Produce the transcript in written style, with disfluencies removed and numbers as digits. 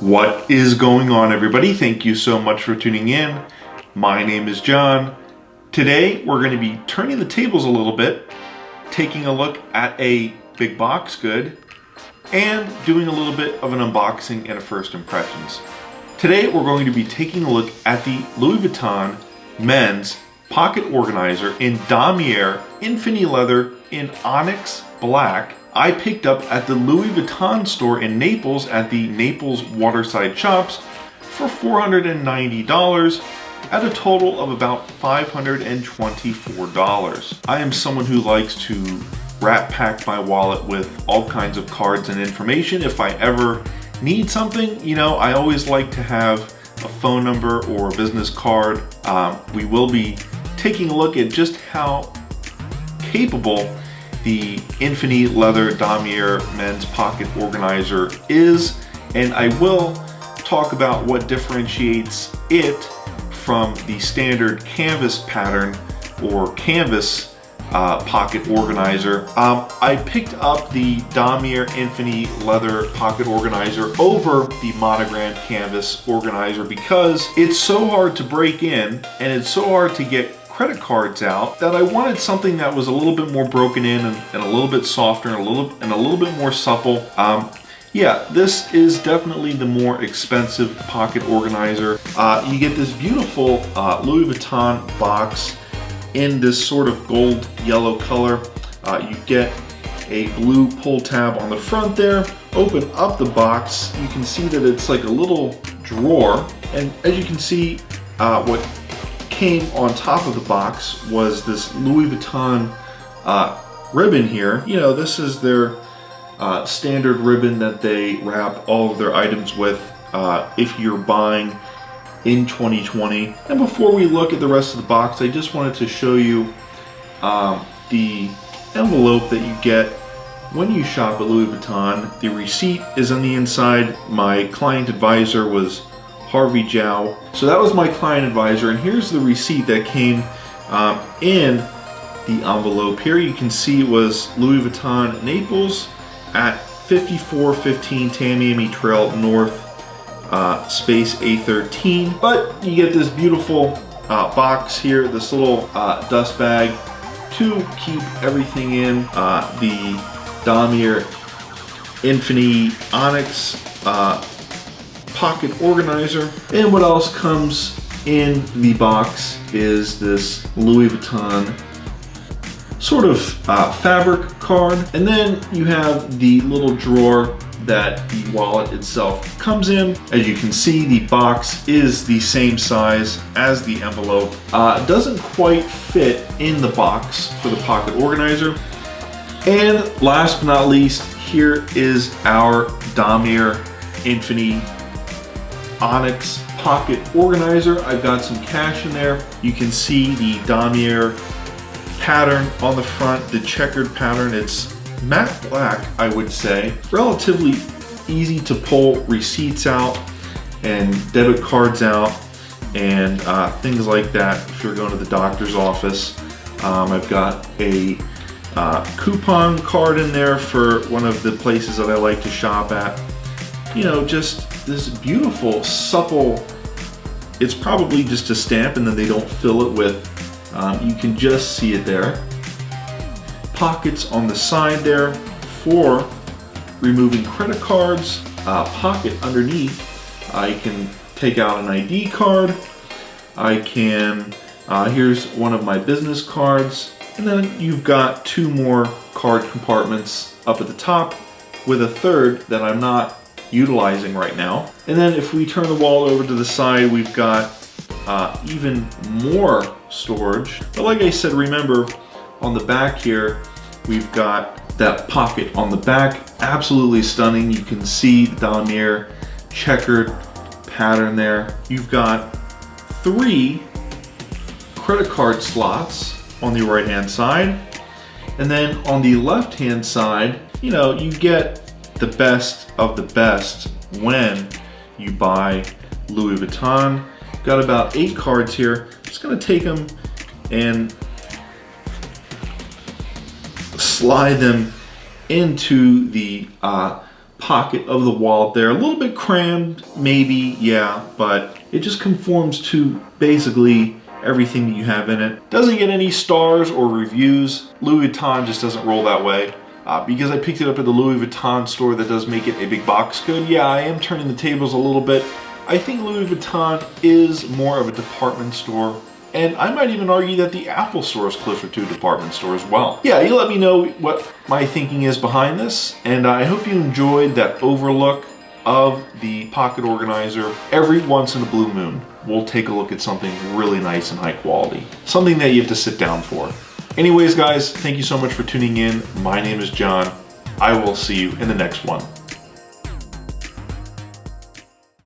What is going on, everybody? Thank you so much for tuning in. My name is John. Today we're going to be turning the tables a little bit, taking a look at a big box good, and doing a little bit of an unboxing and a first impressions. Today we're going to be taking a look at the Louis Vuitton men's pocket organizer in Damier Infini leather in onyx black. I picked up at the Louis Vuitton store in Naples at the Naples Waterside Shops for $490 at a total of about $524. I am someone who likes to wrap pack my wallet with all kinds of cards and information. If I ever need something, I always like to have a phone number or a business card. We will be taking a look at just how capable the Infini leather Damier men's pocket organizer is, and I will talk about what differentiates it from the standard canvas pattern or canvas pocket organizer. I picked up the Damier Infini leather pocket organizer over the monogrammed canvas organizer because it's so hard to break in and it's so hard to get credit cards out that I wanted something that was a little bit more broken in and a little bit softer and a little bit more supple. Yeah, this is definitely the more expensive pocket organizer. You get this beautiful Louis Vuitton box in this sort of gold yellow color. You get a blue pull tab on the front there. Open up the box, you can see that it's like a little drawer, and as you can see, what came on top of the box was this Louis Vuitton ribbon here. This is their standard ribbon that they wrap all of their items with if you're buying in 2020. And before we look at the rest of the box, I just wanted to show you the envelope that you get when you shop at Louis Vuitton. The receipt is on the inside. My client advisor was Harvey Zhao. So that was my client advisor, and here's the receipt that came in the envelope. Here you can see it was Louis Vuitton Naples at 5415 Tamiami Trail North, space A13. But you get this beautiful box here, this little dust bag to keep everything in. The Damier Infini Onyx pocket organizer. And what else comes in the box is this Louis Vuitton sort of fabric card, and then you have the little drawer that the wallet itself comes in. As you can see, the box is the same size as the envelope. It doesn't quite fit in the box for the pocket organizer. And last but not least, here is our Damier Infini Onyx pocket organizer. I've got some cash in there. You can see the Damier pattern on the front, the checkered pattern. It's matte black, I would say. Relatively easy to pull receipts out and debit cards out and things like that if you're going to the doctor's office. I've got a coupon card in there for one of the places that I like to shop at. Just this beautiful, supple, it's probably just a stamp and then they don't fill it with, you can just see it there. Pockets on the side there for removing credit cards. Pocket underneath, I can take out an ID card. I can, here's one of my business cards. And then you've got two more card compartments up at the top with a third that I'm not utilizing right now. And then if we turn the wallet over to the side, we've got even more storage. But like I said, remember on the back here, we've got that pocket on the back. Absolutely stunning. You can see the Damier checkered pattern there. You've got 3 credit card slots on the right hand side. And then on the left hand side, you get the best of the best when you buy Louis Vuitton. Got about 8 cards here. Just gonna take them and slide them into the pocket of the wallet there. A little bit crammed, maybe, yeah, but it just conforms to basically everything that you have in it. Doesn't get any stars or reviews. Louis Vuitton just doesn't roll that way. Because I picked it up at the Louis Vuitton store that does make it a big box good, yeah, I am turning the tables a little bit. I think Louis Vuitton is more of a department store, and I might even argue that the Apple store is closer to a department store as well. Yeah, you let me know what my thinking is behind this, and I hope you enjoyed that overlook of the pocket organizer. Every once in a blue moon, we'll take a look at something really nice and high quality. Something that you have to sit down for. Anyways, guys, thank you so much for tuning in. My name is John. I will see you in the next one.